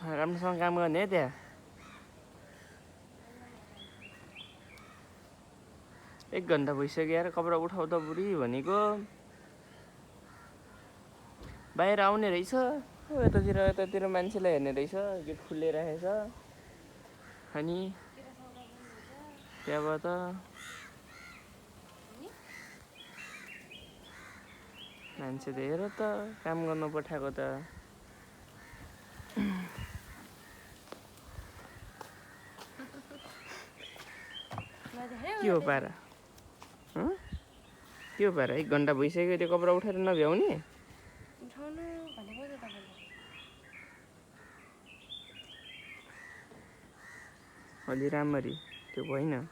राम्रोसँग काम गर्ने है त्यहाँ। 1 घन्टा भइसक्यो यार, कपडा उठाउ त बुढी भनेको। बाहिर आउने रहेछ, यतातिर मान्छेलाई हेर्ने रहेछ, गेट खुलिरहेछ। अनि त्यहाँबाट मान्छे त हेर त काम गर्न पठाएको त। के हो पारा? के हो पारा? 1 घन्टा भइसक्यो, त्यो कपडा उठाएर नभ्याउने? उठाउनु भनेको त तपाईँले। अलि राम्ररी, त्यो होइन।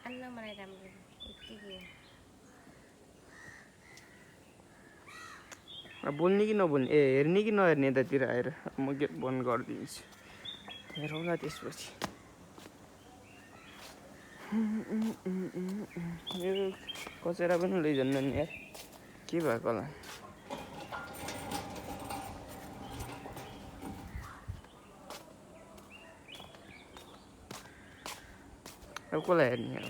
अन्न मलाई राम्रो यतिकै हो। बोल्ने कि नबोल्ने? हेर्ने कि नहेर्ने यतातिर आएर? म गेट बन्द गरिदिन्छु, हेरौँला त्यसपछि। मेरो कचेरा पनि लैजान्न नि यार, के भएको होला? अब कसलाई हेर्ने अब?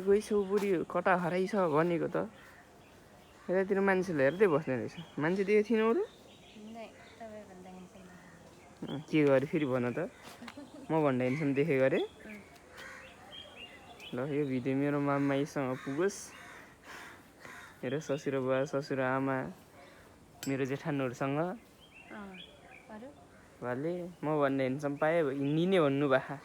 गइसौ बुढी, कता हराइछ भनेको त। यतातिर मान्छेले हेर्दै बस्ने रहेछ। मान्छे देखेको थिएन अरू? के गरे फेरि भन त? म भन्दा हेन्सम देखे गरे? ल यो भिडियो मेरो माइसँग पुगोस्। मेरो ससुराबुवा, ससुराआमा, मेरो जेठानुहरूसँग भाले म भन्दा हेन्सम पाएँ निने भन्नु भा।